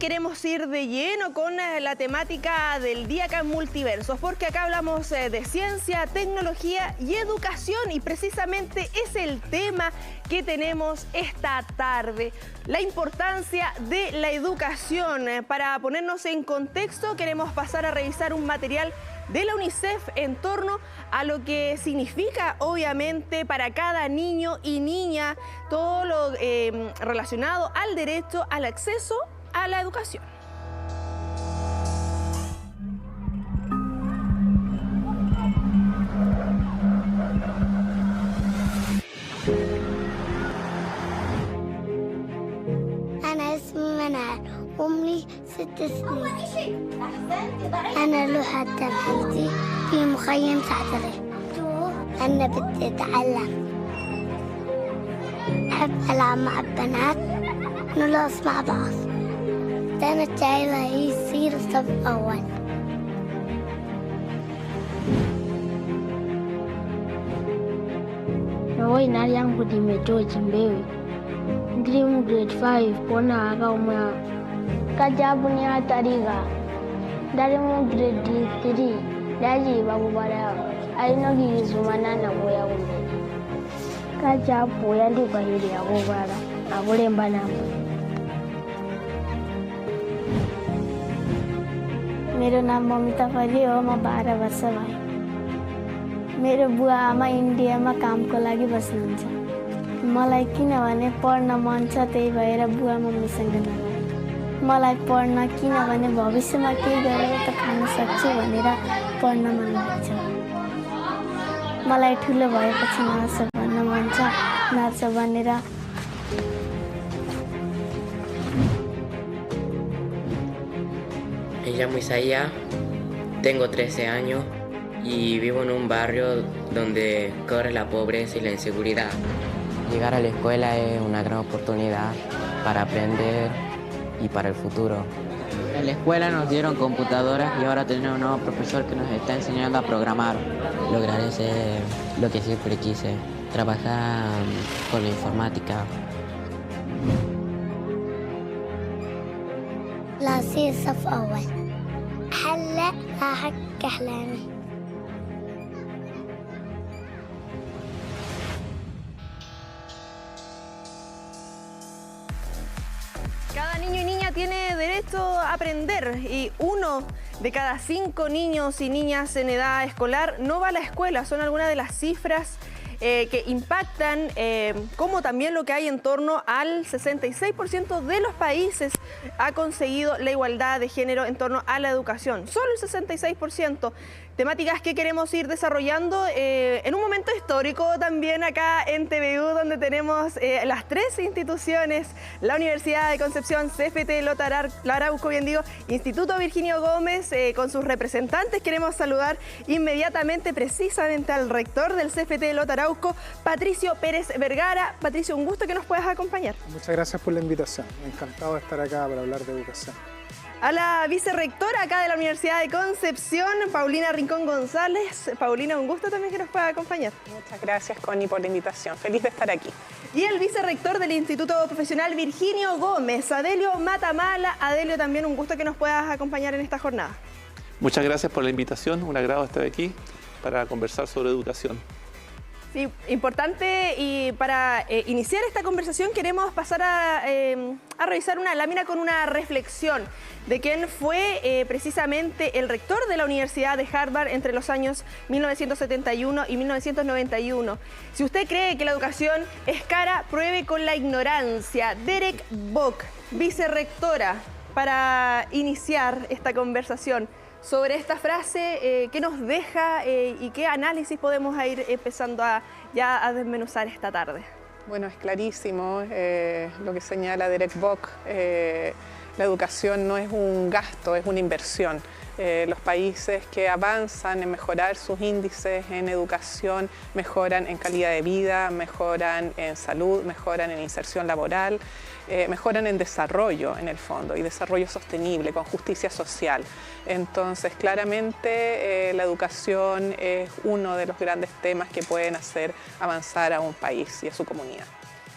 queremos ir de lleno con la temática del día acá en Multiversos, porque acá hablamos de ciencia, tecnología y educación, y precisamente es el tema que tenemos esta tarde, la importancia de la educación. Para ponernos en contexto, queremos pasar a revisar un material de la UNICEF en torno a lo que significa, obviamente, para cada niño y niña todo lo relacionado al derecho al acceso a la educación. أنا اسمي منال، عمري 6 سنين. أنا لوحة الحمدي في مخيم تعتري. أنا بدي أتعلم، أحب ألعب مع البنات، نرقص مع بعض. أنا جايبة يصير صف أول. Nawai nari yangu nimetoa Mbewe. Dream grade 5 pona akauma. Kajabu ni atariga. Dari mu grade 3. Daji babu bara. Aino gizumana na moya umbe. Kajabu yandi bahiri ya bara. Abule mbana. मेरो नाम ममिता परी हो, म 12 वर्ष भयो। मेरो बुवा आमा इन्डियामा कामको लागि बस्नुहुन्छ। मलाई किनभने पढ्न मन छ, त्यही भएर बुवा मम्मीसँग नगएँ। मलाई पढ्न किनभने भविष्यमा केही गरेर त खान सक्छु भनेर पढ्न मन लाग्छ। मलाई ठुलो भएपछि नर्स बन्न मन छ, नर्स बनेर Me llamo Isaías, tengo 13 años y vivo en un barrio donde corre la pobreza y la inseguridad. Llegar a la escuela es una gran oportunidad para aprender y para el futuro. En la escuela nos dieron computadoras y ahora tenemos un nuevo profesor que nos está enseñando a programar. Lograré ser lo que siempre quise, trabajar con la informática. لا أصير صف أول. هلا أحقق أحلامي. Cada niño y niña tiene derecho a aprender, y 1 de cada 5 niños y niñas en edad escolar no va a la escuela. Son algunas de las cifras que impactan, como también lo que hay en torno al 66% de los países ha conseguido la igualdad de género en torno a la educación. Solo el 66%. Temáticas que queremos ir desarrollando en un momento histórico también acá en TVU, donde tenemos las 3 instituciones: la Universidad de Concepción, CFT Lota Arauco, bien digo, Instituto Virginio Gómez, con sus representantes. Queremos saludar inmediatamente precisamente al rector del CFT Lota Arauco, Patricio Pérez Vergara. Patricio, un gusto que nos puedas acompañar. Muchas gracias por la invitación, encantado de estar acá para hablar de educación. A la vicerrectora acá de la Universidad de Concepción, Paulina Rincón González. Paulina, un gusto también que nos pueda acompañar. Muchas gracias, Connie, por la invitación. Feliz de estar aquí. Y el vicerrector del Instituto Profesional Virginio Gómez, Adelio Matamala. Adelio, también un gusto que nos puedas acompañar en esta jornada. Muchas gracias por la invitación, un agrado estar aquí para conversar sobre educación. Sí, importante, y para iniciar esta conversación queremos pasar a revisar una lámina con una reflexión de quién fue precisamente el rector de la Universidad de Harvard entre los años 1971 y 1991. Si usted cree que la educación es cara, pruebe con la ignorancia. Derek Bock, vicerrectora, para iniciar esta conversación sobre esta frase, ¿qué nos deja y qué análisis podemos ir empezando a desmenuzar esta tarde? Bueno, es clarísimo lo que señala Derek Bock. La educación no es un gasto, es una inversión. Los países que avanzan en mejorar sus índices en educación mejoran en calidad de vida, mejoran en salud, mejoran en inserción laboral, mejoran en desarrollo en el fondo, y desarrollo sostenible, con justicia social. Entonces, claramente la educación es uno de los grandes temas que pueden hacer avanzar a un país y a su comunidad.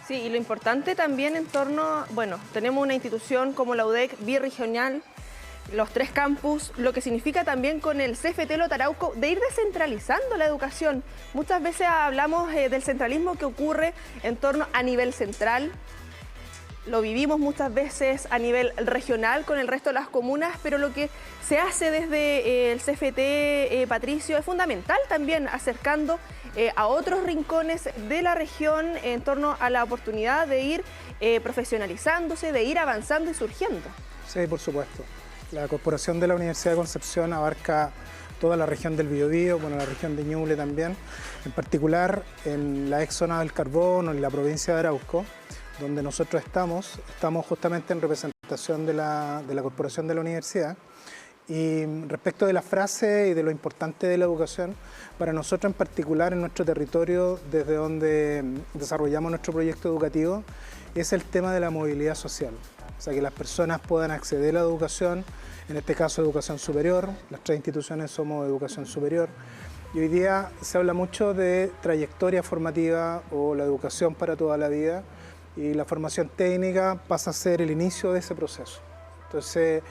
Sí, y lo importante también en torno, bueno, tenemos una institución como la UDEC birregional, los 3 campus, lo que significa también con el CFT Lota Arauco de ir descentralizando la educación. Muchas veces hablamos del centralismo que ocurre en torno a nivel central. Lo vivimos muchas veces a nivel regional con el resto de las comunas, pero lo que se hace desde el CFT, Patricio, es fundamental también acercando a otros rincones de la región en torno a la oportunidad de ir profesionalizándose, de ir avanzando y surgiendo. Sí, por supuesto. La Corporación de la Universidad de Concepción abarca toda la región del Biobío, bueno, la región de Ñuble también, en particular en la ex zona del Carbón, en la provincia de Arauco, donde nosotros estamos justamente en representación de la Corporación de la Universidad. Y respecto de la frase y de lo importante de la educación, para nosotros en particular en nuestro territorio, desde donde desarrollamos nuestro proyecto educativo, es el tema de la movilidad social. O sea, que las personas puedan acceder a la educación, en este caso educación superior, las 3 instituciones somos educación superior, y hoy día se habla mucho de trayectoria formativa o la educación para toda la vida, y la formación técnica pasa a ser el inicio de ese proceso. Entonces,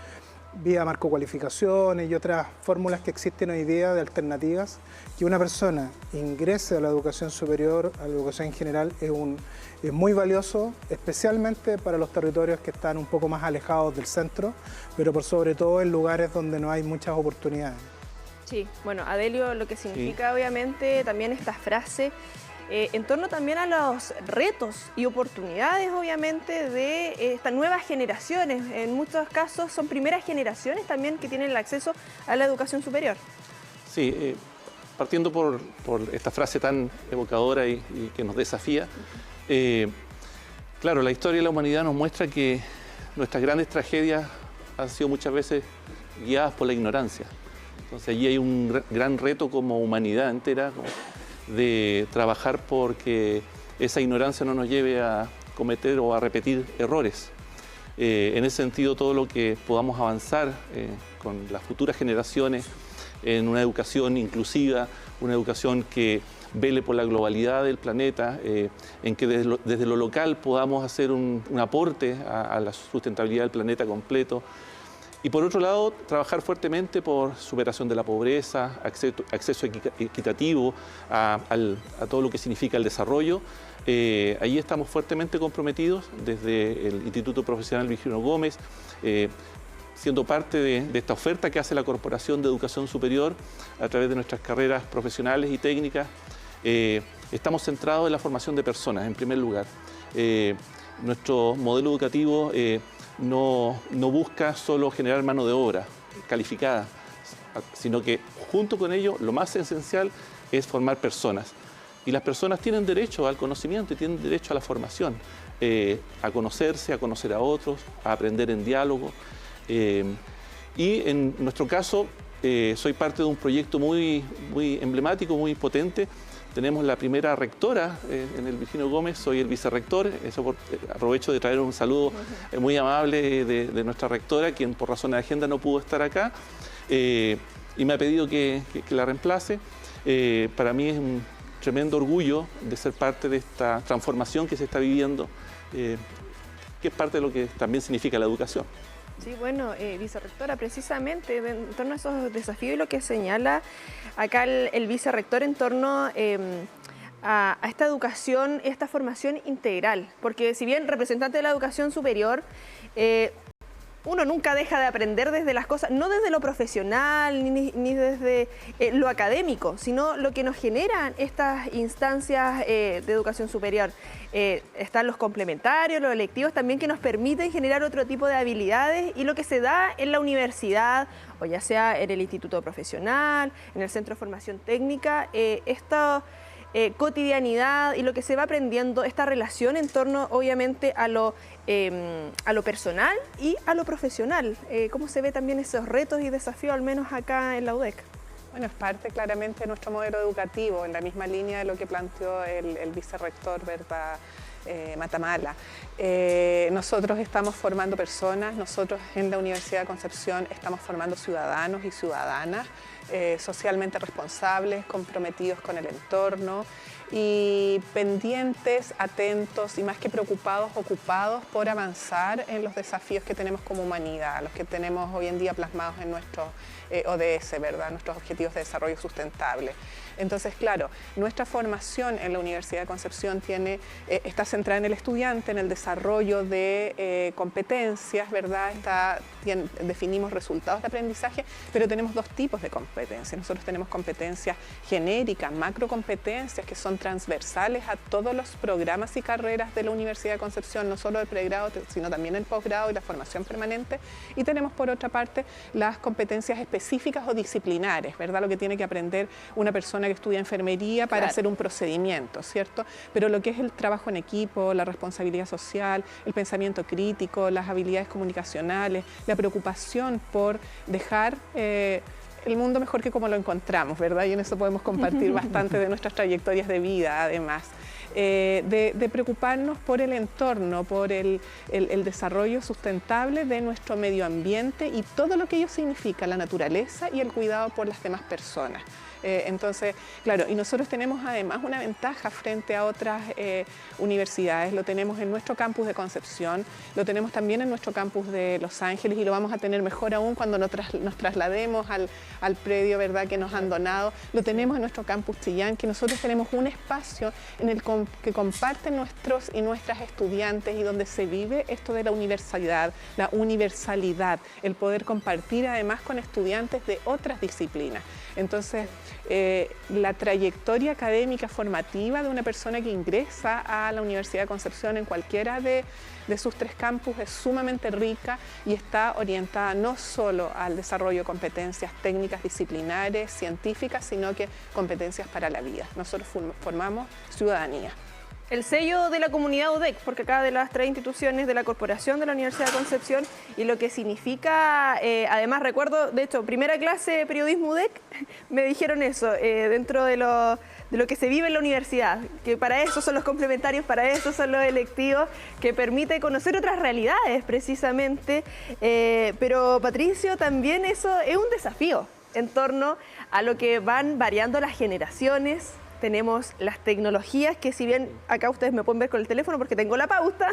vía marco cualificaciones y otras fórmulas que existen hoy día de alternativas, que una persona ingrese a la educación superior, a la educación en general, es muy valioso, especialmente para los territorios que están un poco más alejados del centro, pero por sobre todo en lugares donde no hay muchas oportunidades. Sí, bueno, Adelio, lo que significa obviamente también esta frase, en torno también a los retos y oportunidades, obviamente, de estas nuevas generaciones. En muchos casos son primeras generaciones también que tienen el acceso a la educación superior. Sí, partiendo por esta frase tan evocadora y que nos desafía, claro, la historia de la humanidad nos muestra que nuestras grandes tragedias han sido muchas veces guiadas por la ignorancia. Entonces allí hay un gran reto como humanidad entera, de trabajar porque esa ignorancia no nos lleve a cometer o a repetir errores. En ese sentido, todo lo que podamos avanzar con las futuras generaciones en una educación inclusiva, una educación que vele por la globalidad del planeta, en que desde lo local podamos hacer un aporte a la sustentabilidad del planeta completo. Y por otro lado, trabajar fuertemente por superación de la pobreza, acceso equitativo a todo lo que significa el desarrollo. Allí estamos fuertemente comprometidos desde el Instituto Profesional Virgilio Gómez, siendo parte de esta oferta que hace la Corporación de Educación Superior a través de nuestras carreras profesionales y técnicas. Estamos centrados en la formación de personas, en primer lugar. Nuestro modelo educativo no busca solo generar mano de obra calificada, sino que junto con ello lo más esencial es formar personas. Y las personas tienen derecho al conocimiento y tienen derecho a la formación, a conocerse, a conocer a otros, a aprender en diálogo. Y en nuestro caso, soy parte de un proyecto muy emblemático, muy potente. Tenemos la primera rectora en el Virgilio Gómez, soy el vicerrector. Aprovecho de traer un saludo muy amable de nuestra rectora, quien por razones de agenda no pudo estar acá, y me ha pedido que la reemplace. Para mí es un tremendo orgullo de ser parte de esta transformación que se está viviendo, que es parte de lo que también significa la educación. Sí, bueno, vicerrectora, precisamente en torno a esos desafíos y lo que señala acá el vicerrector en torno a esta educación, esta formación integral, porque si bien representante de la educación superior, uno nunca deja de aprender desde las cosas, no desde lo profesional ni desde lo académico, sino lo que nos generan estas instancias de educación superior. Están los complementarios, los electivos también que nos permiten generar otro tipo de habilidades y lo que se da en la universidad o ya sea en el instituto profesional, en el centro de formación técnica, esta cotidianidad y lo que se va aprendiendo, esta relación en torno obviamente a lo personal y a lo profesional. ¿Cómo se ve también esos retos y desafíos, al menos acá en la UDEC? Bueno, es parte claramente de nuestro modelo educativo, en la misma línea de lo que planteó el vicerrector, ¿verdad? Matamala. Nosotros estamos formando personas, nosotros en la Universidad de Concepción estamos formando ciudadanos y ciudadanas socialmente responsables, comprometidos con el entorno, y pendientes, atentos y más que preocupados, ocupados por avanzar en los desafíos que tenemos como humanidad, los que tenemos hoy en día plasmados en nuestros ODS, ¿verdad? Nuestros Objetivos de Desarrollo Sustentable. Entonces, claro, nuestra formación en la Universidad de Concepción está centrada en el estudiante, en el desarrollo de competencias, ¿verdad? Definimos resultados de aprendizaje, pero tenemos dos tipos de competencias. Nosotros tenemos competencias genéricas, macrocompetencias, que son transversales a todos los programas y carreras de la Universidad de Concepción, no solo el pregrado, sino también el posgrado y la formación permanente. Y tenemos, por otra parte, las competencias específicas o disciplinares, ¿verdad? Lo que tiene que aprender una persona que estudia enfermería para hacer un procedimiento, ¿cierto? Pero lo que es el trabajo en equipo, la responsabilidad social, el pensamiento crítico, las habilidades comunicacionales, la preocupación por dejar el mundo mejor que como lo encontramos, ¿verdad? Y en eso podemos compartir bastante de nuestras trayectorias de vida, además. De preocuparnos por el entorno, por el desarrollo sustentable de nuestro medio ambiente y todo lo que ello significa, la naturaleza y el cuidado por las demás personas. Entonces, claro, y nosotros tenemos además una ventaja frente a otras universidades. Lo tenemos en nuestro campus de Concepción, lo tenemos también en nuestro campus de Los Ángeles y lo vamos a tener mejor aún cuando nos traslademos al predio, ¿verdad?, que nos han donado. Lo tenemos en nuestro campus Chillán, que nosotros tenemos un espacio en el que comparten nuestros y nuestras estudiantes y donde se vive esto de la universalidad, el poder compartir además con estudiantes de otras disciplinas. Entonces, la trayectoria académica formativa de una persona que ingresa a la Universidad de Concepción en cualquiera de sus tres campus es sumamente rica y está orientada no solo al desarrollo de competencias técnicas, disciplinares, científicas, sino que competencias para la vida. Nosotros formamos ciudadanía. El sello de la comunidad UDEC, porque acá de las 3 instituciones de la Corporación de la Universidad de Concepción, y lo que significa, además recuerdo, de hecho, primera clase de periodismo UDEC, me dijeron eso, dentro de lo que se vive en la universidad, que para eso son los complementarios, para eso son los electivos, que permite conocer otras realidades precisamente, pero Patricio, también eso es un desafío en torno a lo que van variando las generaciones. Tenemos las tecnologías que, si bien acá ustedes me pueden ver con el teléfono porque tengo la pauta,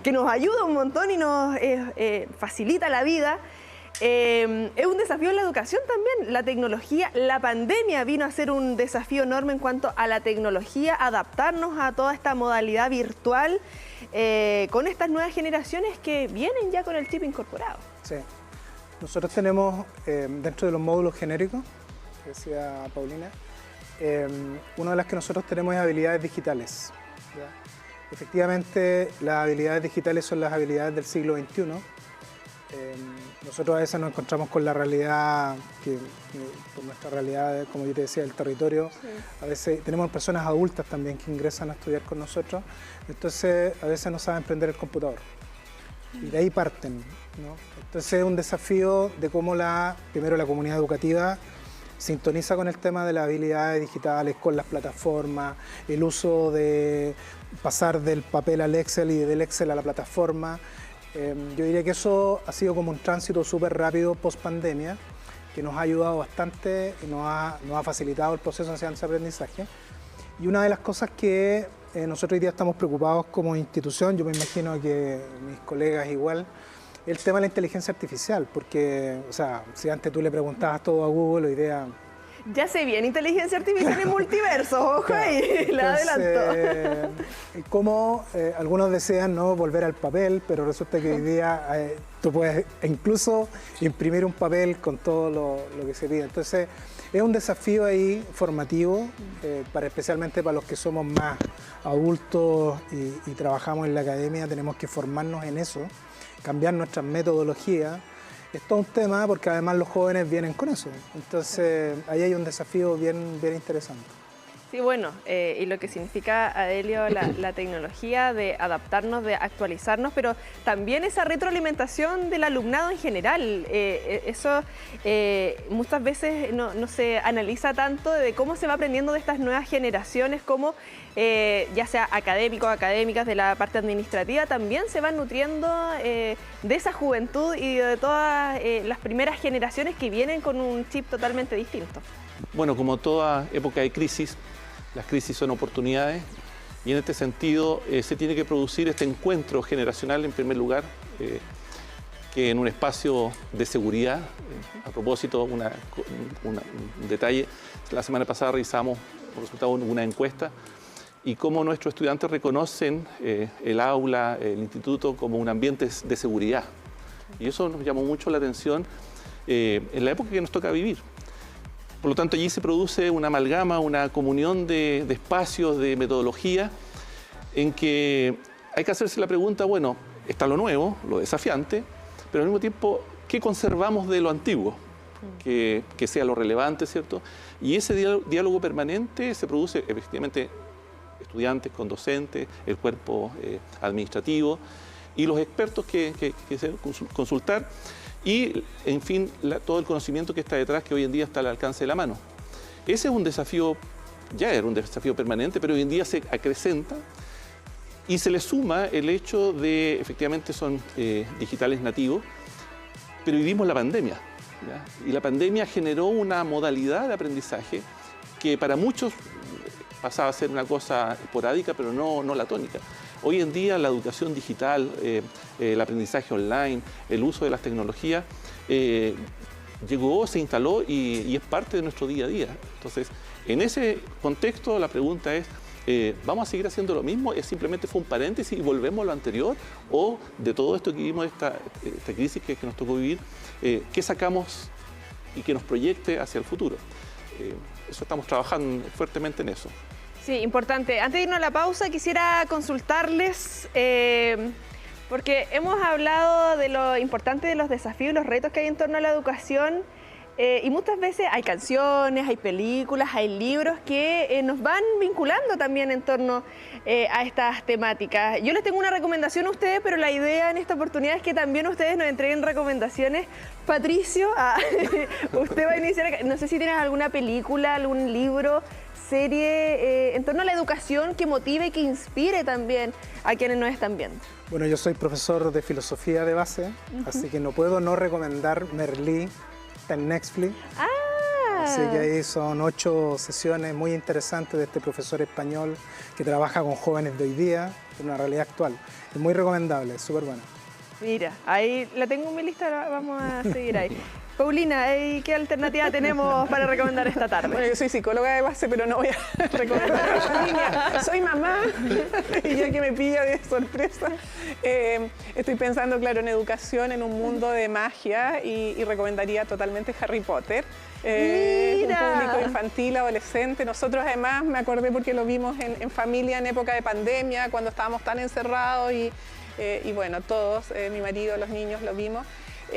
que nos ayuda un montón y nos facilita la vida, es un desafío en la educación también. La tecnología, la pandemia vino a ser un desafío enorme en cuanto a la tecnología, adaptarnos a toda esta modalidad virtual con estas nuevas generaciones que vienen ya con el chip incorporado. Sí. Nosotros tenemos, dentro de los módulos genéricos, que decía Paulina, una de las que nosotros tenemos es habilidades digitales, ¿ya? Efectivamente, las habilidades digitales son las habilidades del siglo XXI. Nosotros a veces nos encontramos con la realidad, por nuestra realidad, como yo te decía, del territorio. Sí. A veces tenemos personas adultas también que ingresan a estudiar con nosotros, entonces a veces no saben prender el computador. Y de ahí parten, ¿no? Entonces es un desafío de cómo primero la comunidad educativa sintoniza con el tema de las habilidades digitales, con las plataformas, el uso de pasar del papel al Excel y del Excel a la plataforma. Yo diría que eso ha sido como un tránsito súper rápido post-pandemia, que nos ha ayudado bastante y nos ha facilitado el proceso de enseñanza-aprendizaje. Y una de las cosas que nosotros hoy día estamos preocupados como institución, yo me imagino que mis colegas igual, el tema de la inteligencia artificial, porque, o sea, si antes tú le preguntabas todo a Google, hoy día... Ya se viene inteligencia artificial en multiverso, ojo ahí, la adelanto. Como algunos desean no volver al papel, pero resulta que hoy día tú puedes incluso imprimir un papel con todo lo que se pide. Entonces, es un desafío ahí formativo, especialmente para los que somos más adultos y trabajamos en la academia, tenemos que formarnos en eso, cambiar nuestras metodologías. Es todo un tema porque además los jóvenes vienen con eso. Entonces, ahí hay un desafío bien interesante. Sí, bueno, y lo que significa, Adelio, la tecnología de adaptarnos, de actualizarnos, pero también esa retroalimentación del alumnado en general. Eso muchas veces no se analiza tanto de cómo se va aprendiendo de estas nuevas generaciones, cómo ya sea académicos, académicas, de la parte administrativa, también se van nutriendo de esa juventud y de todas las primeras generaciones que vienen con un chip totalmente distinto. Bueno, como toda época de crisis, las crisis son oportunidades y en este sentido se tiene que producir este encuentro generacional en primer lugar, que en un espacio de seguridad. A propósito, un detalle, la semana pasada revisamos los resultados de una encuesta y cómo nuestros estudiantes reconocen el aula, el instituto como un ambiente de seguridad. Y eso nos llamó mucho la atención en la época que nos toca vivir. Por lo tanto, allí se produce una amalgama, una comunión de espacios, de metodología, en que hay que hacerse la pregunta, bueno, está lo nuevo, lo desafiante, pero al mismo tiempo, ¿qué conservamos de lo antiguo? Que sea lo relevante, ¿cierto? Y ese diálogo permanente se produce efectivamente estudiantes con docentes, el cuerpo administrativo y los expertos que se deben consultar y, en fin, todo el conocimiento que está detrás, que hoy en día está al alcance de la mano. Ese es un desafío, ya era un desafío permanente, pero hoy en día se acrecenta y se le suma el hecho de, efectivamente, son digitales nativos, pero vivimos la pandemia, ¿ya? Y la pandemia generó una modalidad de aprendizaje que para muchos pasaba a ser una cosa esporádica, pero no la tónica. Hoy en día la educación digital, el aprendizaje online, el uso de las tecnologías, llegó, se instaló y es parte de nuestro día a día. Entonces, en ese contexto la pregunta es, ¿vamos a seguir haciendo lo mismo? ¿Es simplemente fue un paréntesis y volvemos a lo anterior? ¿O de todo esto que vivimos, esta crisis que nos tocó vivir, qué sacamos y que nos proyecte hacia el futuro? Eso estamos trabajando fuertemente en eso. Sí, importante. Antes de irnos a la pausa, quisiera consultarles, porque hemos hablado de lo importante de los desafíos y los retos que hay en torno a la educación, y muchas veces hay canciones, hay películas, hay libros que nos van vinculando también en torno a estas temáticas. Yo les tengo una recomendación a ustedes, pero la idea en esta oportunidad es que también ustedes nos entreguen recomendaciones. Patricio, usted va a iniciar, no sé si tienes alguna película, algún libro, serie en torno a la educación que motive y que inspire también a quienes nos están viendo. Bueno, yo soy profesor de filosofía de base, así que no puedo no recomendar Merlí, está en Netflix. Así que ahí son 8 sesiones muy interesantes de este profesor español que trabaja con jóvenes de hoy día en una realidad actual. Es muy recomendable, es súper buena. Mira, ahí la tengo en mi lista, vamos a seguir ahí. Paulina, ¿qué alternativa tenemos para recomendar esta tarde? Bueno, yo soy psicóloga de base, pero no voy a recomendar esa línea. Soy mamá y ya que me pilla de sorpresa, estoy pensando, claro, en educación, en un mundo de magia y recomendaría totalmente Harry Potter. Un público infantil, adolescente. Nosotros además, me acordé porque lo vimos en familia en época de pandemia, cuando estábamos tan encerrados y bueno, todos, mi marido, los niños, lo vimos.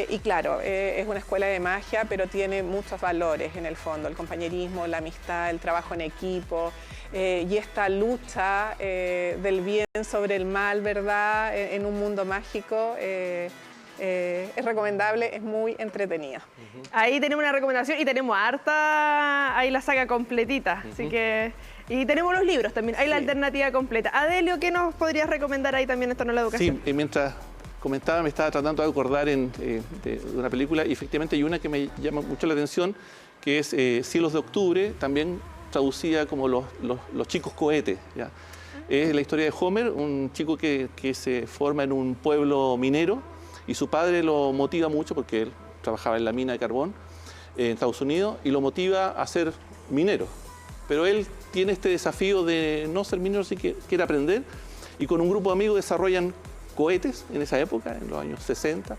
Y claro, es una escuela de magia, pero tiene muchos valores en el fondo, el compañerismo, la amistad, el trabajo en equipo y esta lucha del bien sobre el mal, ¿verdad? En un mundo mágico. Es recomendable, es muy entretenida. Ahí tenemos una recomendación y tenemos harta, ahí la saga completita, así que... Y tenemos los libros también, hay la alternativa completa. Adelio, ¿qué nos podrías recomendar ahí también en torno a la educación? Sí, mientras comentaba, me estaba tratando de acordar de una película y efectivamente hay una que me llama mucho la atención, que es Cielos de Octubre, también traducida como los chicos cohetes, ¿ya? Es la historia de Homer, un chico que se forma en un pueblo minero y su padre lo motiva mucho porque él trabajaba en la mina de carbón en Estados Unidos y lo motiva a ser minero. Pero él tiene este desafío de no ser minero, sí que quiere aprender y con un grupo de amigos desarrollan cohetes en esa época, en los años 60,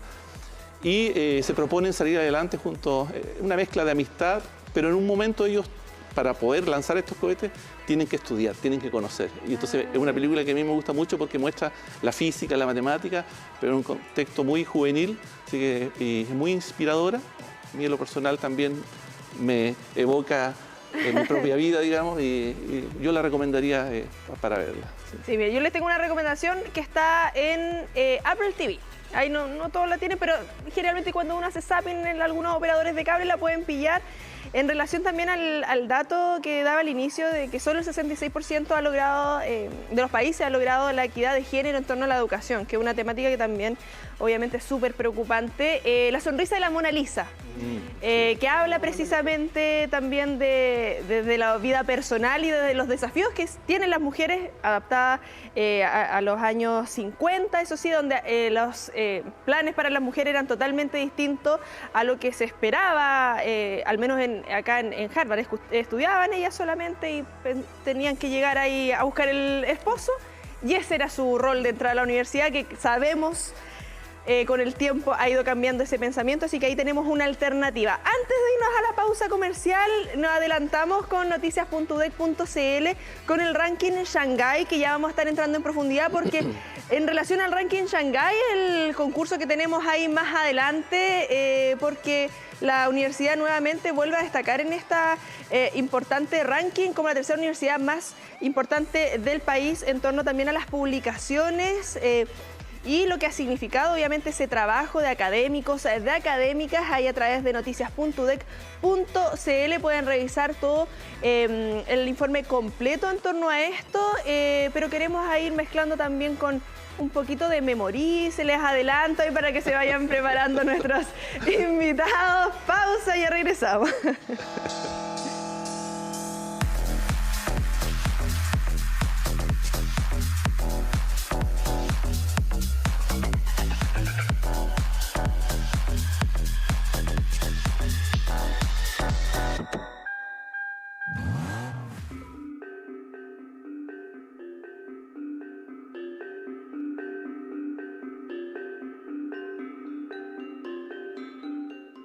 y se proponen salir adelante juntos, una mezcla de amistad, pero en un momento ellos, para poder lanzar estos cohetes, tienen que estudiar, tienen que conocer. Y entonces es una película que a mí me gusta mucho porque muestra la física, la matemática, pero en un contexto muy juvenil, así que es muy inspiradora. A mí en lo personal también me evoca en mi propia vida, digamos, y yo la recomendaría para verla. Sí, bien, yo les tengo una recomendación que está en Apple TV. ahí no todos la tienen, pero generalmente cuando uno hace zapping en algunos operadores de cable la pueden pillar. En relación también al dato que daba al inicio de que solo el 66% ha logrado, de los países ha logrado la equidad de género en torno a la educación, que es una temática que también obviamente es súper preocupante. La sonrisa de la Mona Lisa, que habla precisamente también de la vida personal y de los desafíos que tienen las mujeres adaptadas a los años 50, eso sí, donde los planes para las mujeres eran totalmente distintos a lo que se esperaba, al menos acá en Harvard. Estudiaban ellas solamente y tenían que llegar ahí a buscar el esposo, y ese era su rol de entrar a la universidad, que sabemos con el tiempo ha ido cambiando ese pensamiento, así que ahí tenemos una alternativa. Antes de irnos a la pausa comercial, nos adelantamos con noticias.udec.cl con el ranking Shanghái, que ya vamos a estar entrando en profundidad, porque en relación al ranking Shanghái, el concurso que tenemos ahí más adelante, porque la universidad nuevamente vuelve a destacar en esta importante ranking como la tercera universidad más importante del país en torno también a las publicaciones, y lo que ha significado obviamente ese trabajo de académicos, de académicas, ahí a través de noticias.udec.cl pueden revisar todo el informe completo en torno a esto, pero queremos ir mezclando también con un poquito de memoria, se les adelanto ahí para que se vayan preparando nuestros invitados. Pausa y ya regresamos.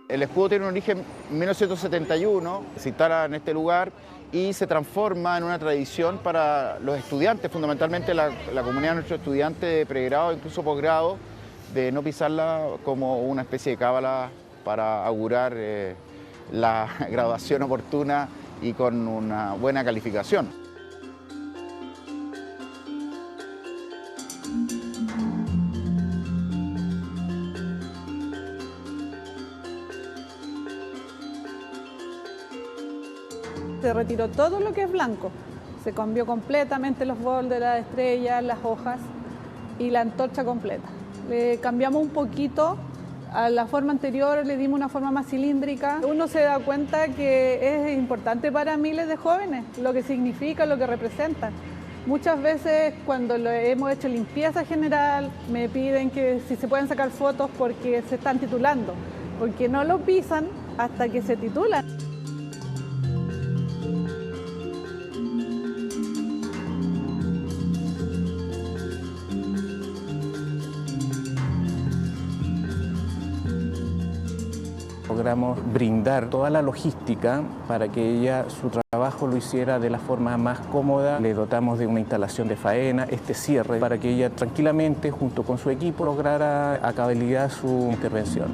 El escudo tiene un origen en 1971, se instala en este lugar y se transforma en una tradición para los estudiantes, fundamentalmente la comunidad de nuestros estudiantes de pregrado, incluso posgrado, de no pisarla como una especie de cábala para augurar la graduación oportuna y con una buena calificación. Se retiró todo lo que es blanco, se cambió completamente los bordes, las estrellas, las hojas y la antorcha completa. Le cambiamos un poquito a la forma anterior, le dimos una forma más cilíndrica. Uno se da cuenta que es importante para miles de jóvenes, lo que significa, lo que representa. Muchas veces cuando hemos hecho limpieza general me piden que si se pueden sacar fotos porque se están titulando, porque no lo pisan hasta que se titulan. Logramos brindar toda la logística para que ella su trabajo lo hiciera de la forma más cómoda. Le dotamos de una instalación de faena, este cierre, para que ella tranquilamente, junto con su equipo, lograra a cabalidad su intervención.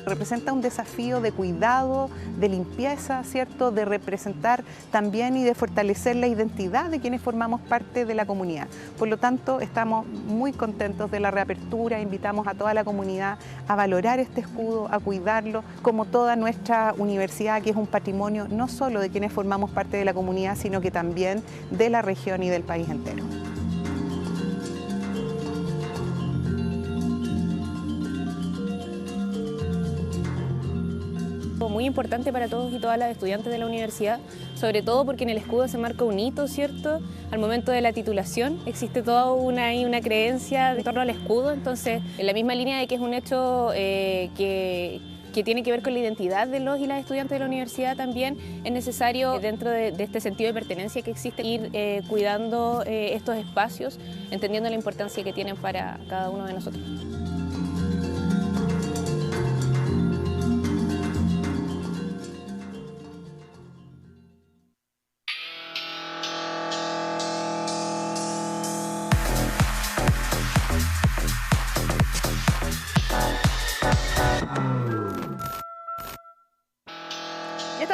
Representa un desafío de cuidado, de limpieza, ¿cierto? De representar también y de fortalecer la identidad de quienes formamos parte de la comunidad. Por lo tanto, estamos muy contentos de la reapertura, invitamos a toda la comunidad a valorar este escudo, a cuidarlo, como toda nuestra universidad, que es un patrimonio no solo de quienes formamos parte de la comunidad, sino que también de la región y del país entero. Muy importante para todos y todas las estudiantes de la universidad, sobre todo porque en el escudo se marca un hito, ¿cierto? Al momento de la titulación existe toda una creencia en torno al escudo, entonces en la misma línea de que es un hecho que tiene que ver con la identidad de los y las estudiantes de la universidad, también es necesario, dentro de este sentido de pertenencia que existe, ir cuidando estos espacios, entendiendo la importancia que tienen para cada uno de nosotros.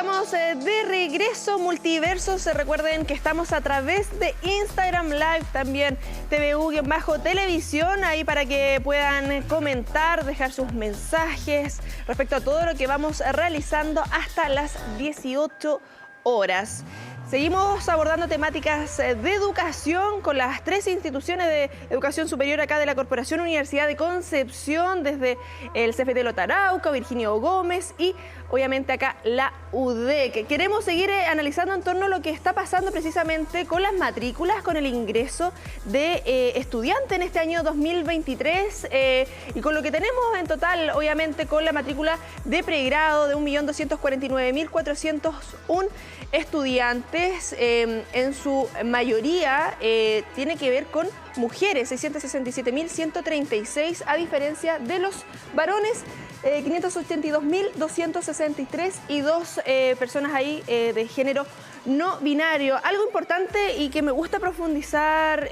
estamos de regreso, Multiversos. Recuerden que estamos a través de Instagram Live, también TVU-televisión, ahí para que puedan comentar, dejar sus mensajes respecto a todo lo que vamos realizando hasta las 18 horas. Seguimos abordando temáticas de educación con las 3 instituciones de educación superior acá de la Corporación Universidad de Concepción, desde el CFT Lota Arauca, Virginio Gómez y obviamente acá la UDEC. Queremos seguir analizando en torno a lo que está pasando precisamente con las matrículas, con el ingreso de estudiantes en este año 2023 y con lo que tenemos en total, obviamente con la matrícula de pregrado de 1.249.401 estudiantes. En su mayoría tiene que ver con mujeres, 667.136, a diferencia de los varones, 582.263 y 2 personas ahí de género no binario. Algo importante y que me gusta profundizar,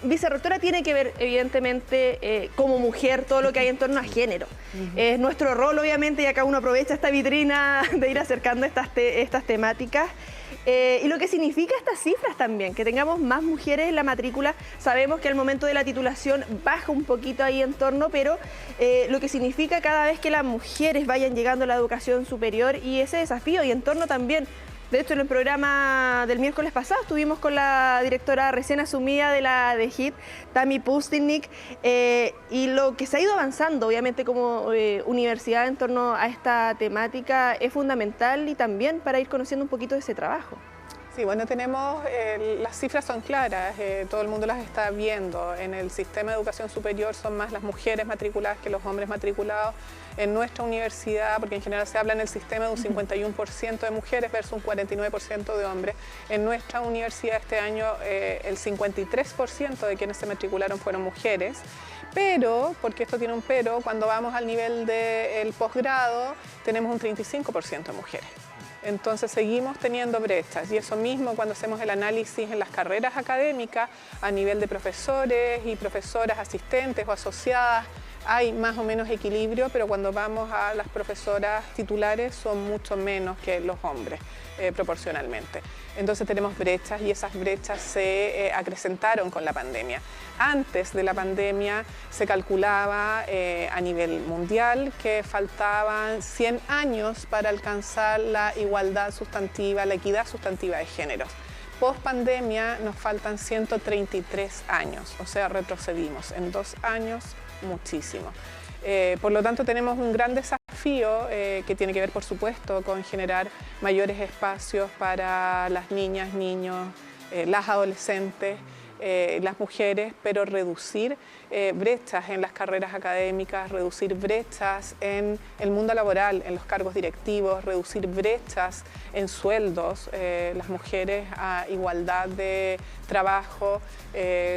vicerrectora, tiene que ver evidentemente como mujer todo lo que hay en torno a género. Es nuestro rol obviamente y acá uno aprovecha esta vitrina de ir acercando estas temáticas. Y lo que significa estas cifras también, que tengamos más mujeres en la matrícula. Sabemos que al momento de la titulación baja un poquito ahí en torno, pero lo que significa cada vez que las mujeres vayan llegando a la educación superior y ese desafío y en torno también. De hecho, en el programa del miércoles pasado estuvimos con la directora recién asumida de la DEGIP, Tami Pustinnik, y lo que se ha ido avanzando, obviamente, como universidad en torno a esta temática es fundamental y también para ir conociendo un poquito de ese trabajo. Sí, bueno, tenemos, las cifras son claras, todo el mundo las está viendo. En el sistema de educación superior son más las mujeres matriculadas que los hombres matriculados. En nuestra universidad, porque en general se habla en el sistema de un 51% de mujeres versus un 49% de hombres, en nuestra universidad este año el 53% de quienes se matricularon fueron mujeres. Pero, porque esto tiene un pero, cuando vamos al nivel del posgrado tenemos un 35% de mujeres. Entonces seguimos teniendo brechas y eso mismo cuando hacemos el análisis en las carreras académicas a nivel de profesores y profesoras asistentes o asociadas hay más o menos equilibrio, pero cuando vamos a las profesoras titulares son mucho menos que los hombres proporcionalmente. Entonces tenemos brechas y esas brechas se acrecentaron con la pandemia. Antes de la pandemia se calculaba a nivel mundial que faltaban 100 años para alcanzar la igualdad sustantiva, la equidad sustantiva de géneros. Post pandemia nos faltan 133 años, o sea, retrocedimos en 2 años muchísimo. Por lo tanto, tenemos un gran desafío que tiene que ver, por supuesto, con generar mayores espacios para las niñas, niños, las adolescentes, las mujeres, pero reducir brechas en las carreras académicas, reducir brechas en el mundo laboral, en los cargos directivos, reducir brechas en sueldos. Las mujeres a igualdad de trabajo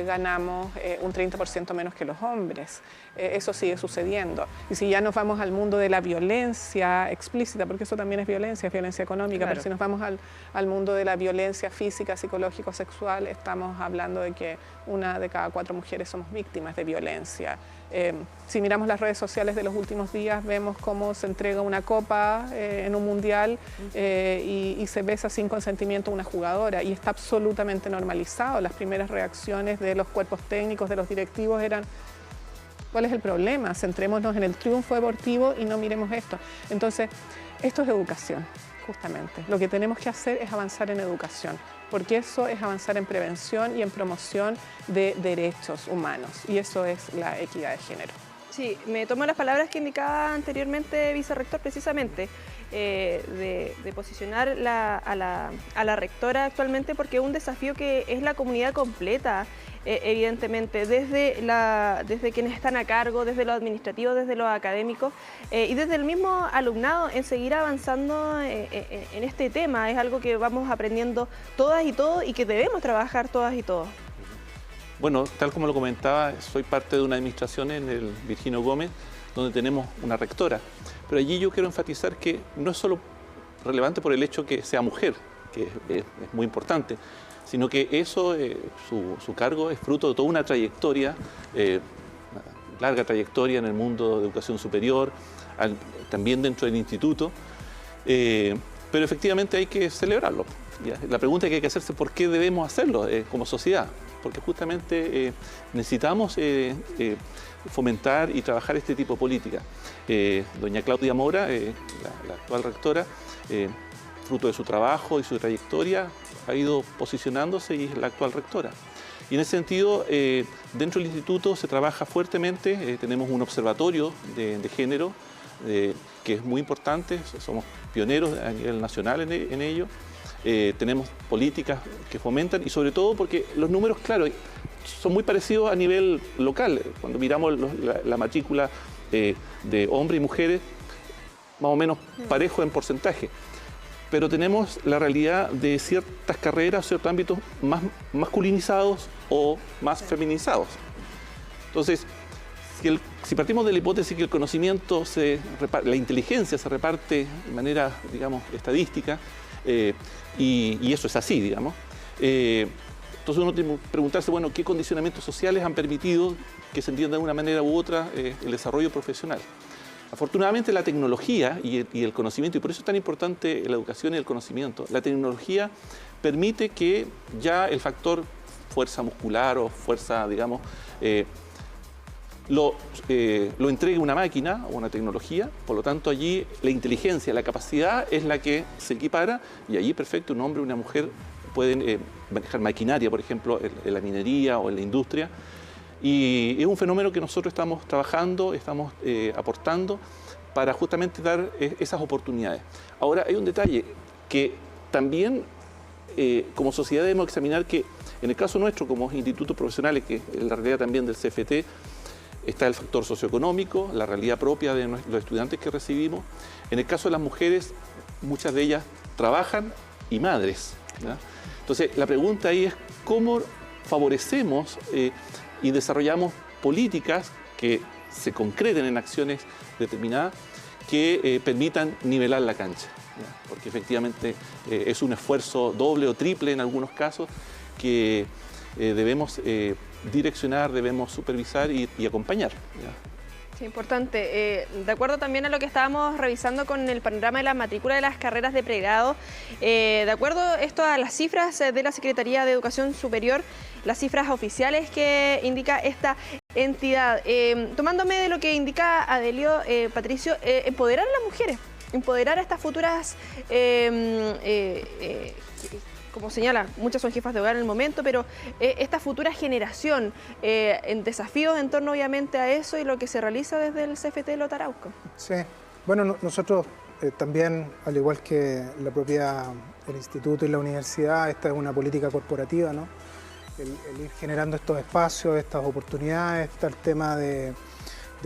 ganamos un 30% menos que los hombres. Eso sigue sucediendo. Y si ya nos vamos al mundo de la violencia explícita, porque eso también es violencia económica, claro. Pero si nos vamos al mundo de la violencia física, psicológica, sexual, estamos hablando de que 1 de cada 4 mujeres somos víctimas de violencia. Si miramos las redes sociales de los últimos días, vemos cómo se entrega una copa en un mundial y se besa sin consentimiento a una jugadora y está absolutamente normalizado. Las primeras reacciones de los cuerpos técnicos, de los directivos eran: ¿cuál es el problema? Centrémonos en el triunfo deportivo y no miremos esto. Entonces, esto es educación, justamente. Lo que tenemos que hacer es avanzar en educación, porque eso es avanzar en prevención y en promoción de derechos humanos, y eso es la equidad de género. Sí, me tomo las palabras que indicaba anteriormente, vicerrector, precisamente, de posicionar a la rectora actualmente, porque es un desafío que es la comunidad completa, evidentemente, desde quienes están a cargo, desde lo administrativo, desde lo académico y desde el mismo alumnado, en seguir avanzando en este tema. Es algo que vamos aprendiendo todas y todos y que debemos trabajar todas y todos. Bueno, tal como lo comentaba, soy parte de una administración en el Virginio Gómez, donde tenemos una rectora. Pero allí yo quiero enfatizar que no es solo relevante por el hecho que sea mujer, que es muy importante, sino que eso, su cargo es fruto de toda una trayectoria, una larga trayectoria en el mundo de educación superior, también dentro del instituto. pero efectivamente hay que celebrarlo. La pregunta que hay que hacerse es por qué debemos hacerlo como sociedad, porque justamente necesitamos fomentar y trabajar este tipo de política. Doña Claudia Mora, la actual rectora, fruto de su trabajo y su trayectoria, ha ido posicionándose y es la actual rectora. Y en ese sentido, dentro del instituto se trabaja fuertemente, tenemos un observatorio de género que es muy importante, somos pioneros a nivel nacional en ello. Tenemos políticas que fomentan y sobre todo porque los números, claro, son muy parecidos a nivel local. Cuando miramos la matrícula de hombres y mujeres, más o menos parejo en porcentaje. Pero tenemos la realidad de ciertas carreras, ciertos ámbitos más masculinizados o más feminizados. Entonces, si partimos de la hipótesis que el conocimiento, la inteligencia se reparte de manera, digamos, estadística, y eso es así, digamos, entonces uno tiene que preguntarse, bueno, ¿qué condicionamientos sociales han permitido que se entienda de una manera u otra el desarrollo profesional? Afortunadamente la tecnología y el conocimiento, y por eso es tan importante la educación y el conocimiento, la tecnología permite que ya el factor fuerza muscular o fuerza, digamos, lo entregue una máquina o una tecnología, por lo tanto allí la inteligencia, la capacidad es la que se equipara y allí perfecto un hombre o una mujer pueden manejar maquinaria, por ejemplo, en la minería o en la industria. Y es un fenómeno que nosotros estamos trabajando, estamos aportando para justamente dar esas oportunidades. Ahora, hay un detalle que también como sociedad debemos examinar que en el caso nuestro, como institutos profesionales, que es la realidad también del CFT, está el factor socioeconómico, la realidad propia de los estudiantes que recibimos. En el caso de las mujeres, muchas de ellas trabajan y madres, ¿ya? Entonces, la pregunta ahí es cómo favorecemos y desarrollamos políticas que se concreten en acciones determinadas que permitan nivelar la cancha, ¿ya? Porque efectivamente es un esfuerzo doble o triple en algunos casos que debemos direccionar, debemos supervisar y acompañar, ¿ya? Sí, importante. De acuerdo también a lo que estábamos revisando con el panorama de la matrícula de las carreras de pregrado, de acuerdo esto a las cifras de la Secretaría de Educación Superior, las cifras oficiales que indica esta entidad, tomándome de lo que indica Adelio, Patricio, empoderar a las mujeres, empoderar a estas futuras como señala, muchas son jefas de hogar en el momento, pero esta futura generación, en desafíos en torno obviamente a eso y lo que se realiza desde el CFT de Lota Arauco. Sí, bueno, nosotros también, al igual que el instituto y la universidad, esta es una política corporativa, ¿no? El ir generando estos espacios, estas oportunidades, está el tema de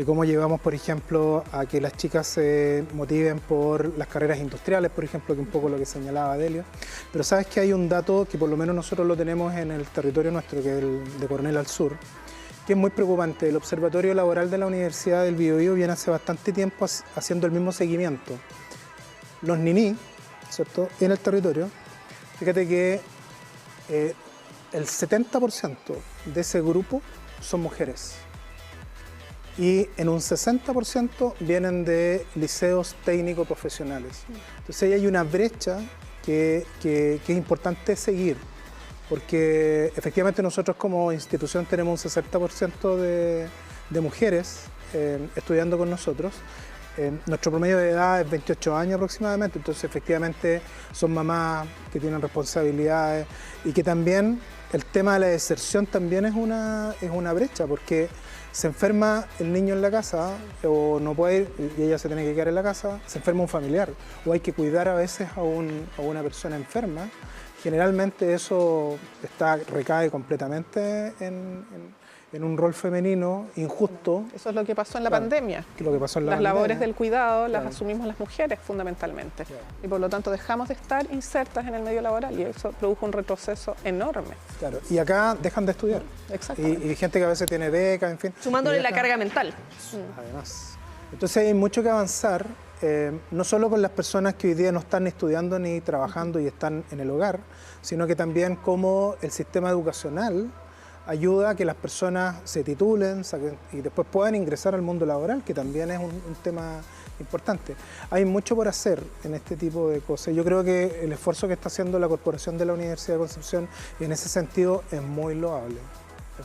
cómo llevamos, por ejemplo, a que las chicas se motiven por las carreras industriales, por ejemplo, que un poco lo que señalaba Adelio. Pero sabes que hay un dato que por lo menos nosotros lo tenemos en el territorio nuestro, que es el de Coronel al Sur, que es muy preocupante. El Observatorio Laboral de la Universidad del Biobío viene hace bastante tiempo haciendo el mismo seguimiento. Los niní, ¿cierto?, en el territorio, fíjate que el 70% de ese grupo son mujeres. Y en un 60% vienen de liceos técnicos profesionales. Entonces ahí hay una brecha que es importante seguir, porque efectivamente nosotros como institución tenemos un 60% de mujeres estudiando con nosotros. Nuestro promedio de edad es 28 años aproximadamente, entonces efectivamente son mamás que tienen responsabilidades y que también el tema de la deserción también es una brecha, porque se enferma el niño en la casa o no puede ir y ella se tiene que quedar en la casa, se enferma un familiar o hay que cuidar a veces a una persona enferma. Generalmente eso recae completamente en un rol femenino injusto. Eso es lo que pasó en la pandemia. Lo que pasó en la las pandemia. Labores del cuidado las asumimos las mujeres fundamentalmente. Y por lo tanto dejamos de estar insertas en el medio laboral y eso produjo un retroceso enorme. Claro, y acá dejan de estudiar. Exactamente. Y gente que a veces tiene becas, en fin. Sumándole la carga mental. Además. Entonces hay mucho que avanzar, no solo con las personas que hoy día no están estudiando ni trabajando y están en el hogar, sino que también cómo el sistema educacional ayuda a que las personas se titulen y después puedan ingresar al mundo laboral, que también es un tema importante. Hay mucho por hacer en este tipo de cosas. Yo creo que el esfuerzo que está haciendo la Corporación de la Universidad de Concepción en ese sentido es muy loable.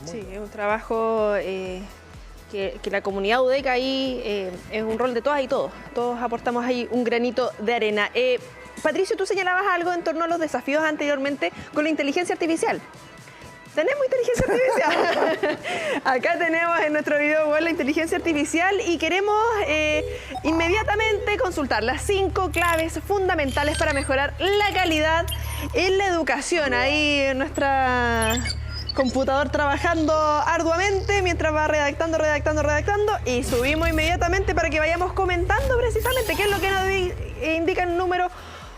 Sí, es un trabajo que la comunidad UDEC ahí es un rol de todas y todos. Todos aportamos ahí un granito de arena. Patricio, tú señalabas algo en torno a los desafíos anteriormente con la inteligencia artificial. Tenemos inteligencia artificial. Acá tenemos en nuestro video web la inteligencia artificial y queremos inmediatamente consultar las 5 claves fundamentales para mejorar la calidad en la educación. Ahí nuestra computador trabajando arduamente mientras va redactando y subimos inmediatamente para que vayamos comentando precisamente qué es lo que nos indica el número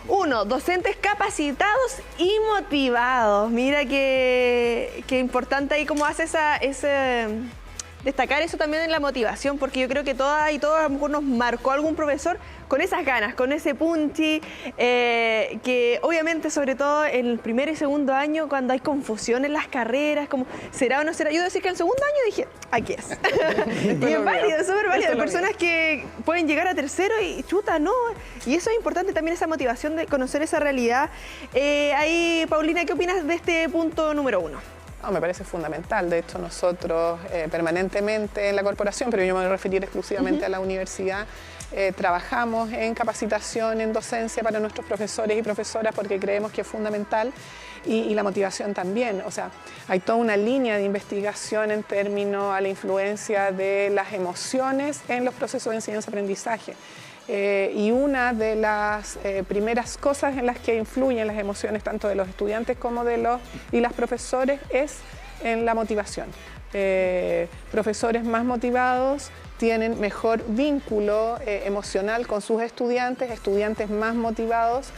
1, docentes capacitados y motivados. Mira qué importante ahí cómo hace destacar eso también en la motivación, porque yo creo que todas y todos a lo mejor nos marcó algún profesor con esas ganas, con ese punchi, que obviamente sobre todo en el primer y segundo año cuando hay confusión en las carreras, como será o no será. Yo debo decir que en el segundo año dije, aquí es. Y es válido, es súper válido. Hay personas que pueden llegar a tercero y chuta, no. Y eso es importante también, esa motivación de conocer esa realidad. Ahí, Paulina, ¿qué opinas de este punto número 1? No, me parece fundamental. De hecho, nosotros permanentemente en la corporación, pero yo me voy a referir exclusivamente a la universidad, trabajamos en capacitación, en docencia para nuestros profesores y profesoras porque creemos que es fundamental y la motivación también. O sea, hay toda una línea de investigación en términos a la influencia de las emociones en los procesos de enseñanza-aprendizaje. Y una de las primeras cosas en las que influyen las emociones tanto de los estudiantes como de los y las profesores es en la motivación. Profesores más motivados tienen mejor vínculo emocional con sus estudiantes, estudiantes más motivados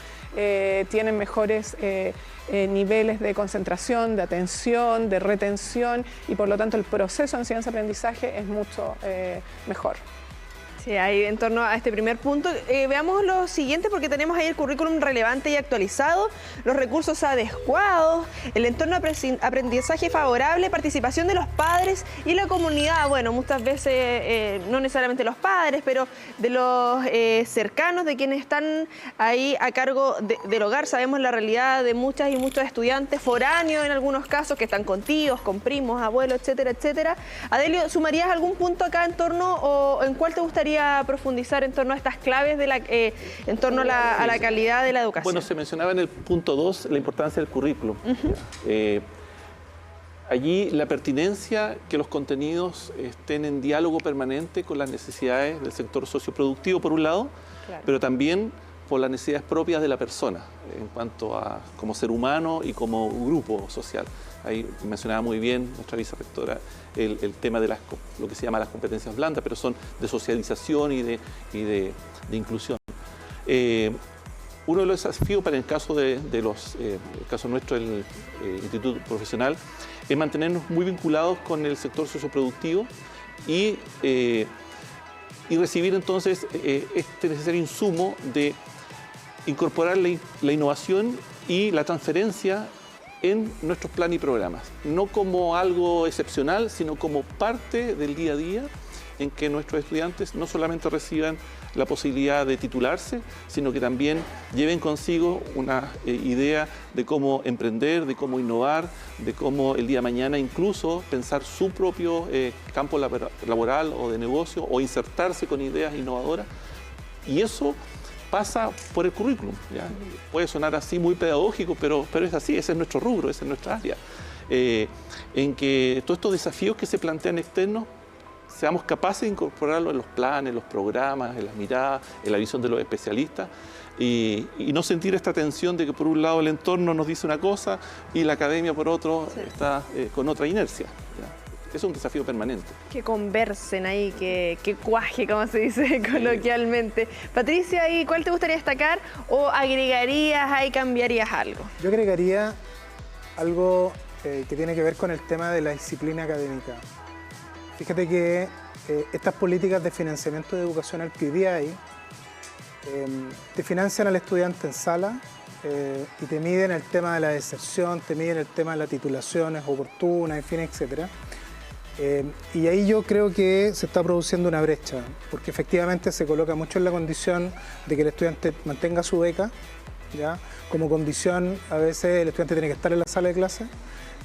tienen mejores niveles de concentración, de atención, de retención y por lo tanto el proceso de enseñanza-aprendizaje es mucho mejor. Sí, ahí en torno a este primer punto. Veamos lo siguiente porque tenemos ahí el currículum relevante y actualizado, los recursos adecuados, el entorno de aprendizaje favorable, participación de los padres y la comunidad. Bueno, muchas veces no necesariamente los padres, pero de los cercanos, de quienes están ahí a cargo del hogar. Sabemos la realidad de muchas y muchos estudiantes foráneos en algunos casos que están con tíos, con primos, abuelos, etcétera, etcétera. Adelio, ¿sumarías algún punto acá en torno o en cuál te gustaría profundizar en torno a estas claves en torno a la calidad de la educación? Bueno, se mencionaba en el punto 2 la importancia del currículum. Allí la pertinencia que los contenidos estén en diálogo permanente con las necesidades del sector socioproductivo, por un lado, pero también por las necesidades propias de la persona, en cuanto a como ser humano y como grupo social. Ahí mencionaba muy bien nuestra vicerrectora el tema de lo que se llama las competencias blandas, pero son de socialización y de inclusión. Uno de los desafíos para el caso el caso nuestro del Instituto Profesional es mantenernos muy vinculados con el sector socioproductivo y recibir entonces este necesario insumo de incorporar la innovación y la transferencia en nuestros planes y programas, no como algo excepcional, sino como parte del día a día en que nuestros estudiantes no solamente reciban la posibilidad de titularse, sino que también lleven consigo una idea de cómo emprender, de cómo innovar, de cómo el día de mañana incluso pensar su propio campo laboral o de negocio o insertarse con ideas innovadoras. Y eso pasa por el currículum, ¿ya? Puede sonar así muy pedagógico, pero es así, ese es nuestro rubro, esa es nuestra área. En que todos estos desafíos que se plantean externos seamos capaces de incorporarlos en los planes, en los programas, en las miradas, en la visión de los especialistas y no sentir esta tensión de que por un lado el entorno nos dice una cosa y la academia por otro está con otra inercia, ¿ya? Es un desafío permanente. Que conversen ahí, que cuaje, como se dice coloquialmente. Patricia, ¿ahí cuál te gustaría destacar o agregarías ahí, cambiarías algo? Yo agregaría algo que tiene que ver con el tema de la disciplina académica. Fíjate que estas políticas de financiamiento de educacional que hoy día hay, te financian al estudiante en sala y te miden el tema de la deserción, te miden el tema de las titulaciones oportunas, en fin, etc. Y ahí yo creo que se está produciendo una brecha, porque efectivamente se coloca mucho en la condición de que el estudiante mantenga su beca, ¿ya? Como condición, a veces el estudiante tiene que estar en la sala de clase,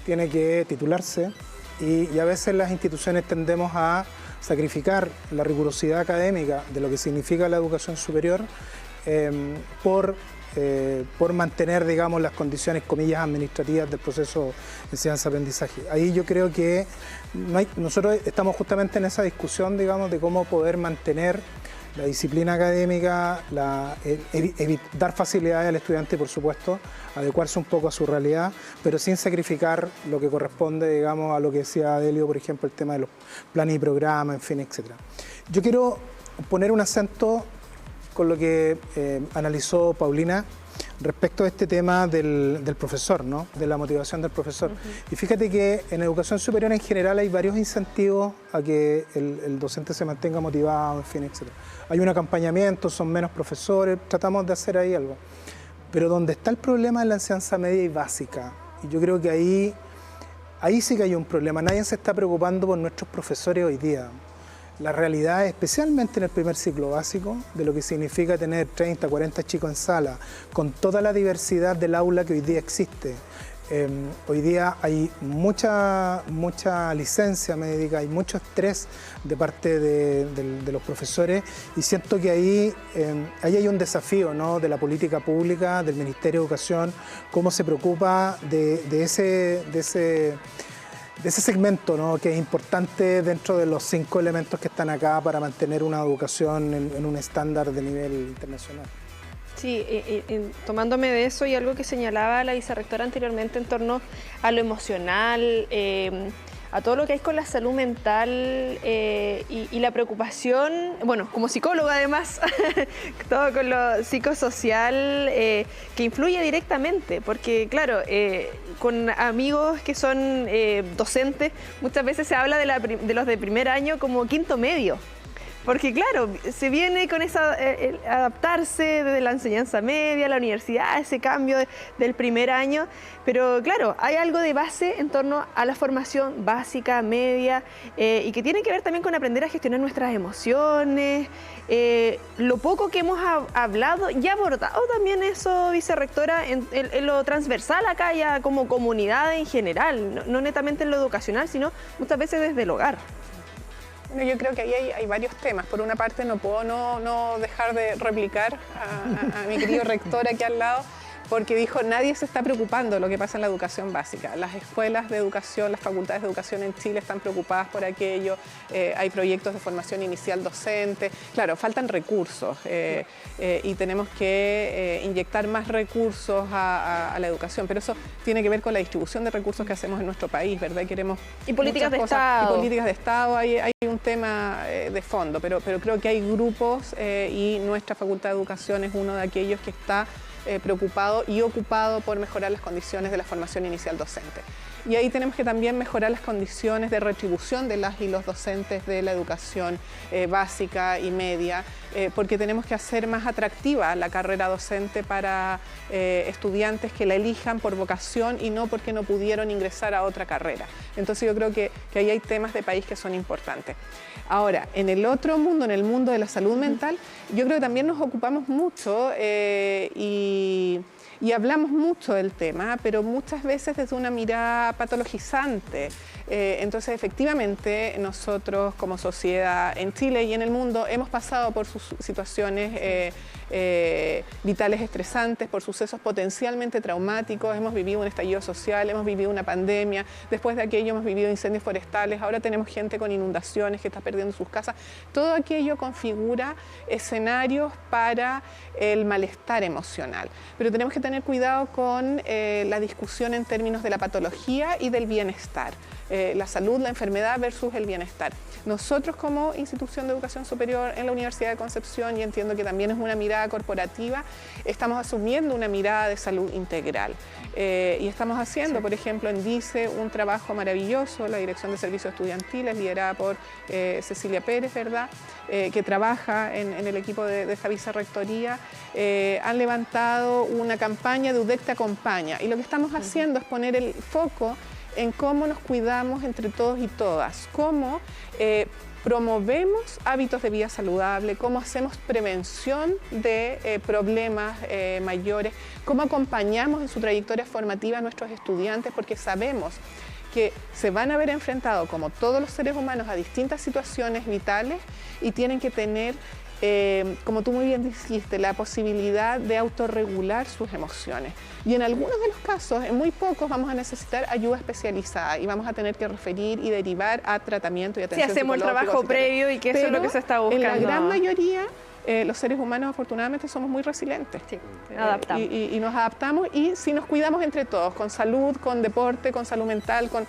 tiene que titularse, y a veces las instituciones tendemos a sacrificar la rigurosidad académica de lo que significa la educación superior por mantener, digamos, las condiciones, comillas, administrativas del proceso de enseñanza-aprendizaje. Ahí yo creo que nosotros estamos justamente en esa discusión, digamos, de cómo poder mantener la disciplina académica, dar facilidades al estudiante, por supuesto, adecuarse un poco a su realidad, pero sin sacrificar lo que corresponde, digamos, a lo que decía Adelio, por ejemplo, el tema de los planes y programas, en fin, etc. Yo quiero poner un acento con lo que analizó Paulina respecto a este tema del profesor, ¿no? De la motivación del profesor. Y fíjate que en educación superior en general hay varios incentivos a que el docente se mantenga motivado, en fin, etc. Hay un acompañamiento, son menos profesores, tratamos de hacer ahí algo. Pero donde está el problema es la enseñanza media y básica. Y yo creo que ahí sí que hay un problema. Nadie se está preocupando por nuestros profesores hoy día. La realidad, especialmente en el primer ciclo básico, de lo que significa tener 30, 40 chicos en sala, con toda la diversidad del aula que hoy día existe. Hoy día hay mucha licencia médica, hay mucho estrés de parte de los profesores, y siento que ahí hay un desafío, ¿no? De la política pública, del Ministerio de Educación, cómo se preocupa de ese segmento, ¿no? Que es importante dentro de los 5 elementos que están acá para mantener una educación en un estándar de nivel internacional. Sí, tomándome de eso y algo que señalaba la vicerrectora anteriormente en torno a lo emocional, a todo lo que hay con la salud mental y la preocupación, bueno, como psicóloga además, todo con lo psicosocial que influye directamente, porque claro, con amigos que son docentes, muchas veces se habla de los de primer año como quinto medio. Porque claro, se viene con esa adaptarse desde la enseñanza media, la universidad, ese cambio del primer año, pero claro, hay algo de base en torno a la formación básica, media, y que tiene que ver también con aprender a gestionar nuestras emociones, lo poco que hemos hablado y abordado también eso, vicerrectora, en lo transversal acá ya como comunidad en general, no netamente en lo educacional, sino muchas veces desde el hogar. Bueno, yo creo que ahí hay varios temas. Por una parte, no puedo no dejar de replicar a mi querido rector aquí al lado, porque dijo, nadie se está preocupando de lo que pasa en la educación básica. Las escuelas de educación, las facultades de educación en Chile están preocupadas por aquello, hay proyectos de formación inicial docente. Claro, faltan recursos y tenemos que inyectar más recursos a la educación, pero eso tiene que ver con la distribución de recursos que hacemos en nuestro país, ¿verdad? Y políticas de Estado. Y políticas de Estado, hay un tema de fondo, pero creo que hay grupos y nuestra Facultad de Educación es uno de aquellos que está preocupado y ocupado por mejorar las condiciones de la formación inicial docente. Y ahí tenemos que también mejorar las condiciones de retribución de las y los docentes de la educación básica y media, porque tenemos que hacer más atractiva la carrera docente para estudiantes que la elijan por vocación y no porque no pudieron ingresar a otra carrera. Entonces yo creo que ahí hay temas de país que son importantes. Ahora, en el otro mundo, en el mundo de la salud mental, yo creo que también nos ocupamos mucho y hablamos mucho del tema, pero muchas veces desde una mirada patologizante. Entonces, efectivamente, nosotros como sociedad en Chile y en el mundo hemos pasado por sus situaciones vitales estresantes, por sucesos potencialmente traumáticos, hemos vivido un estallido social, hemos vivido una pandemia, después de aquello hemos vivido incendios forestales, ahora tenemos gente con inundaciones que está perdiendo sus casas. Todo aquello configura escenarios para el malestar emocional, pero tenemos que tener cuidado con la discusión en términos de la patología y del bienestar. La salud, la enfermedad versus el bienestar. Nosotros como institución de educación superior en la Universidad de Concepción, y entiendo que también es una mirada corporativa, estamos asumiendo una mirada de salud integral. Y estamos haciendo, por ejemplo, en DICE un trabajo maravilloso, la Dirección de Servicios Estudiantiles, liderada por Cecilia Pérez, ¿verdad? Que trabaja en el equipo de esta vicerrectoría. Han levantado una campaña de UDEC te acompaña, y lo que estamos haciendo es poner el foco en cómo nos cuidamos entre todos y todas, cómo promovemos hábitos de vida saludable, cómo hacemos prevención de problemas mayores, cómo acompañamos en su trayectoria formativa a nuestros estudiantes, porque sabemos que se van a ver enfrentados, como todos los seres humanos, a distintas situaciones vitales y tienen que tener, como tú muy bien dijiste, la posibilidad de autorregular sus emociones. Y en algunos de los casos, en muy pocos, vamos a necesitar ayuda especializada y vamos a tener que referir y derivar a tratamiento y atención hacemos el trabajo previo y que eso es lo que se está buscando. En la gran mayoría, los seres humanos afortunadamente somos muy resilientes. Sí, adaptamos. Y nos adaptamos, y si nos cuidamos entre todos, con salud, con deporte, con salud mental, con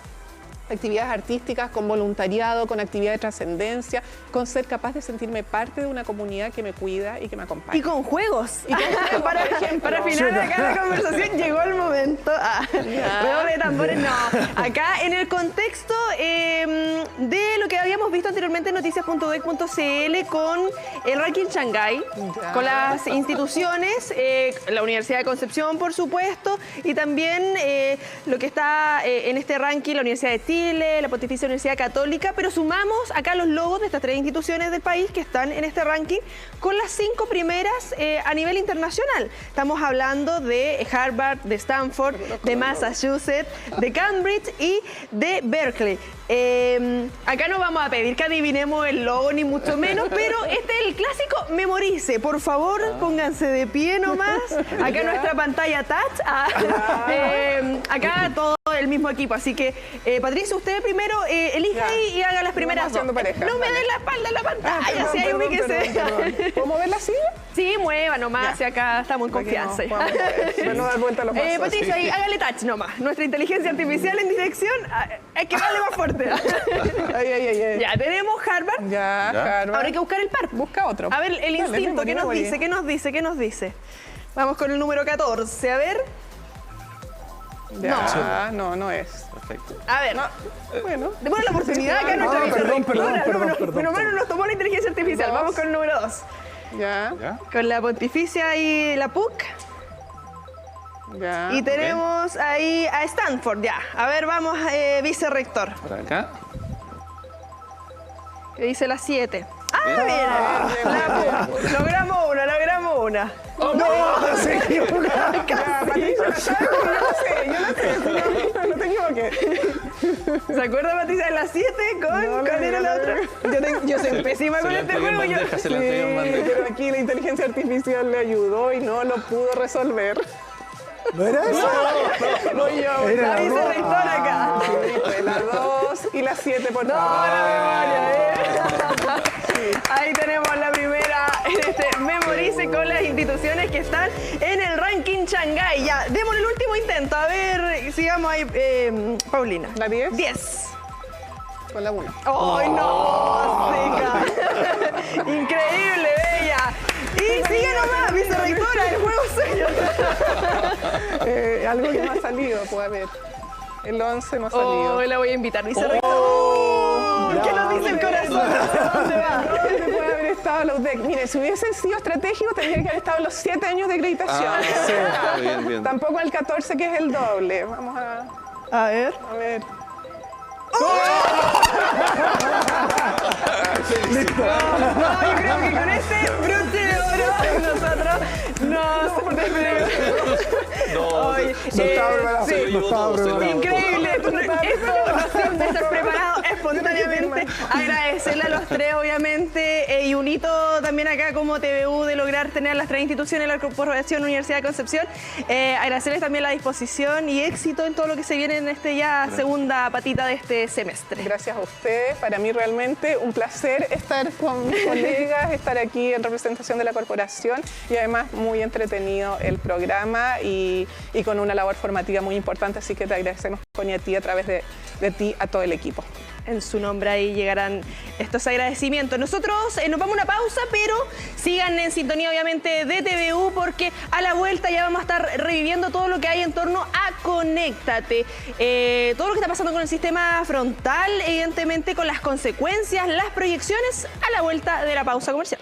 actividades artísticas, con voluntariado, con actividad de trascendencia, con ser capaz de sentirme parte de una comunidad que me cuida y que me acompaña. Y con juegos. Y con juegos, para finalizar acá la conversación llegó el momento. Redoble de tambores, no. Acá en el contexto de lo que habíamos visto anteriormente en noticias.udec.cl con el ranking Shanghái, con las instituciones, la Universidad de Concepción, por supuesto, y también lo que está en este ranking, la Universidad de Chile, la Pontificia Universidad Católica, pero sumamos acá los logos de estas 3 instituciones del país que están en este ranking con las 5 primeras a nivel internacional. Estamos hablando de Harvard, de Stanford, de Massachusetts, de Cambridge y de Berkeley. Acá no vamos a pedir que adivinemos el logo ni mucho menos, pero este es el clásico memorice. Por favor, pónganse de pie nomás. Acá nuestra pantalla touch. Acá todo el mismo equipo, así que Patricia, usted primero elija y haga las primeras dos. No me den la espalda en la pantalla, si hay ubíquese. ¿Puedo moverla así? Sí, mueva nomás, si acá estamos en confianza. No dar vuelta a los pasos. Patricia, ahí, hágale touch nomás. Nuestra inteligencia artificial en dirección, hay que darle más fuerte. Ya, tenemos Harvard. Ya, Harvard. Ahora hay que buscar el par. Busca otro. A ver, el instinto, ¿qué nos dice? ¿Qué nos dice? ¿Qué nos dice? Vamos con el número 14, a ver. Ya, no es. Perfecto. A ver. Bueno. Démosle la oportunidad acá a nuestra perdón. Pero bueno, nos tomó la inteligencia artificial. Vamos con el número 2. Ya. Con la Pontificia y la PUC. Ya. Y tenemos ahí a Stanford, ya. A ver, vamos, vicerrector. Por acá. ¿Qué dice la 7? ¡Ah, mira! La PUC. Logramos una. ¡Oh, no! ¡Se equivocó! Patricia, yo la sé, no te equivoques. ¿Se acuerda, Patricia, de la 7 con cuál era la otra? Yo soy pésima con este juego. Pero aquí la inteligencia artificial le ayudó y no lo pudo resolver. ¿No era eso? No, yo. Era la vicerrector acá. La 2 y la 7 por no, la memoria, Ahí tenemos la primera en este memorice con las instituciones que están en el ranking Shanghái. Ya, démosle el último intento. A ver, sigamos ahí, Paulina. ¿La 10? 10. Con la 1. ¡Ay, no! Seca. Increíble, bella. Y sigue nomás, vicerrectora, el juego suyo. Algo que no ha salido, puede haber. El 11 no ha salido. Oh, la voy a invitar, vicerrectora. ¿Qué nos dice el corazón? ¿Dónde va? ¿Dónde puede haber estado la UDEC? Mire, si hubiesen sido estratégicos, tendrían que haber estado los 7 años de acreditación. Bien. Tampoco el 14, que es el doble. Vamos a... A ver. Listo. No, yo creo que con este broche de oro nosotros nos despedimos. Increíble. Esto de estar preparado espontáneamente. Agradecerle a los 3, obviamente, y un hito también acá como TVU de lograr tener las 3 instituciones de la Corporación Universidad de Concepción. Agradecerles también la disposición y éxito en todo lo que se viene en este ya segunda patita de este semestre. Gracias a ustedes. Para mí realmente un placer estar con mis colegas, estar aquí en representación de la corporación y además muy entretenido el programa y con una labor formativa muy importante, así que te agradecemos, Connie, a ti, a través de ti, a todo el equipo. En su nombre ahí llegarán estos agradecimientos. Nosotros nos vamos a una pausa, pero sigan en sintonía obviamente de TVU porque a la vuelta ya vamos a estar reviviendo todo lo que hay en torno a Conéctate. Todo lo que está pasando con el sistema frontal, evidentemente con las consecuencias, las proyecciones a la vuelta de la pausa comercial.